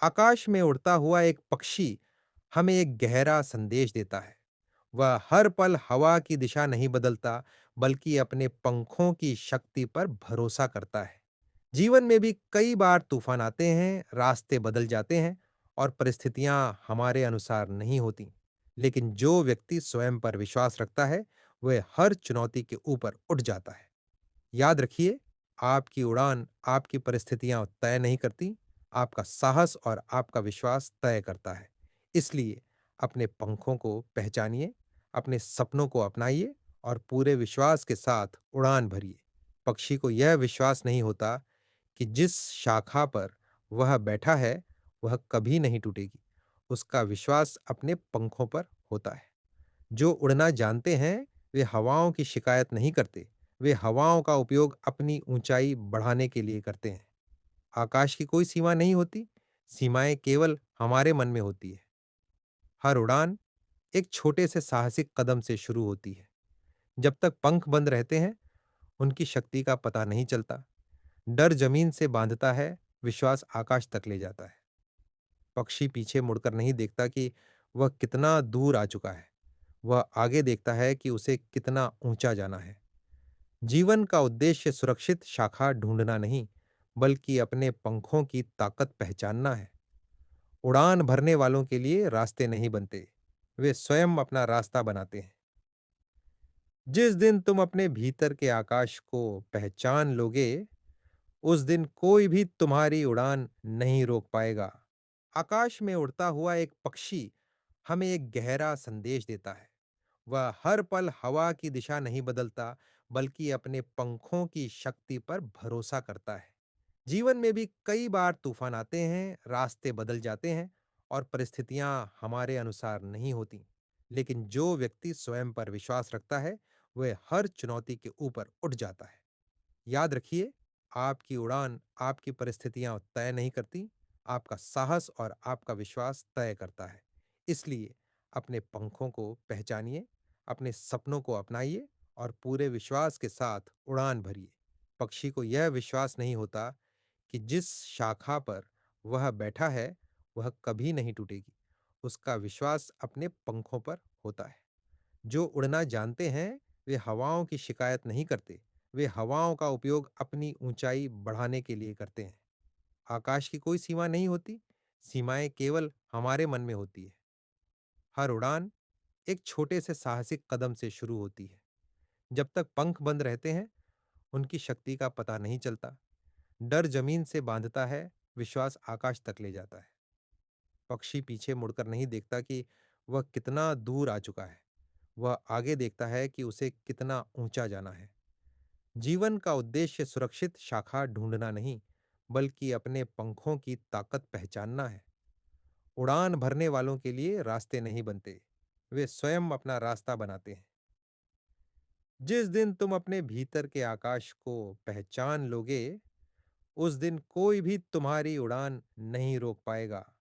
आकाश में उड़ता हुआ एक पक्षी हमें एक गहरा संदेश देता है। वह हर पल हवा की दिशा नहीं बदलता, बल्कि अपने पंखों की शक्ति पर भरोसा करता है। जीवन में भी कई बार तूफान आते हैं, रास्ते बदल जाते हैं और परिस्थितियां हमारे अनुसार नहीं होती। लेकिन जो व्यक्ति स्वयं पर विश्वास रखता है, वह हर चुनौती के ऊपर उठ जाता है। याद रखिए, आपकी उड़ान आपकी परिस्थितियां तय नहीं करती, आपका साहस और आपका विश्वास तय करता है। इसलिए अपने पंखों को पहचानिए, अपने सपनों को अपनाइए और पूरे विश्वास के साथ उड़ान भरिए। पक्षी को यह विश्वास नहीं होता कि जिस शाखा पर वह बैठा है, वह कभी नहीं टूटेगी। उसका विश्वास अपने पंखों पर होता है। जो उड़ना जानते हैं, वे हवाओं की शिकायत नहीं करते। वे हवाओं का उपयोग अपनी ऊंचाई बढ़ाने के लिए करते हैं। आकाश की कोई सीमा नहीं होती, सीमाएं केवल हमारे मन में होती है। हर उड़ान एक छोटे से साहसिक कदम से शुरू होती है। जब तक पंख बंद रहते हैं, उनकी शक्ति का पता नहीं चलता। डर जमीन से बांधता है, विश्वास आकाश तक ले जाता है। पक्षी पीछे मुड़कर नहीं देखता कि वह कितना दूर आ चुका है। वह आगे देखता है कि उसे कितना ऊंचा जाना है। जीवन का उद्देश्य सुरक्षित शाखा ढूंढना नहीं, बल्कि अपने पंखों की ताकत पहचानना है। उड़ान भरने वालों के लिए रास्ते नहीं बनते, वे स्वयं अपना रास्ता बनाते हैं। जिस दिन तुम अपने भीतर के आकाश को पहचान लोगे, उस दिन कोई भी तुम्हारी उड़ान नहीं रोक पाएगा। आकाश में उड़ता हुआ एक पक्षी हमें एक गहरा संदेश देता है। वह हर पल हवा की दिशा नहीं बदलता, बल्कि अपने पंखों की शक्ति पर भरोसा करता है। जीवन में भी कई बार तूफान आते हैं, रास्ते बदल जाते हैं और परिस्थितियां हमारे अनुसार नहीं होती। लेकिन जो व्यक्ति स्वयं पर विश्वास रखता है, वह हर चुनौती के ऊपर उठ जाता है। याद रखिए, आपकी उड़ान आपकी परिस्थितियां तय नहीं करती, आपका साहस और आपका विश्वास तय करता है। इसलिए अपने पंखों को पहचानिए, अपने सपनों को अपनाइए और पूरे विश्वास के साथ उड़ान भरिए। पक्षी को यह विश्वास नहीं होता कि जिस शाखा पर वह बैठा है, वह कभी नहीं टूटेगी। उसका विश्वास अपने पंखों पर होता है। जो उड़ना जानते हैं, वे हवाओं की शिकायत नहीं करते। वे हवाओं का उपयोग अपनी ऊंचाई बढ़ाने के लिए करते हैं। आकाश की कोई सीमा नहीं होती, सीमाएं केवल हमारे मन में होती है। हर उड़ान एक छोटे से साहसिक कदम से शुरू होती है। जब तक पंख बंद रहते हैं, उनकी शक्ति का पता नहीं चलता। डर जमीन से बांधता है, विश्वास आकाश तक ले जाता है। पक्षी पीछे मुड़कर नहीं देखता कि वह कितना दूर आ चुका है। वह आगे देखता है कि उसे कितना ऊंचा जाना है। जीवन का उद्देश्य सुरक्षित शाखा ढूंढना नहीं, बल्कि अपने पंखों की ताकत पहचानना है। उड़ान भरने वालों के लिए रास्ते नहीं बनते, वे स्वयं अपना रास्ता बनाते हैं। जिस दिन तुम अपने भीतर के आकाश को पहचान लोगे, उस दिन कोई भी तुम्हारी उड़ान नहीं रोक पाएगा।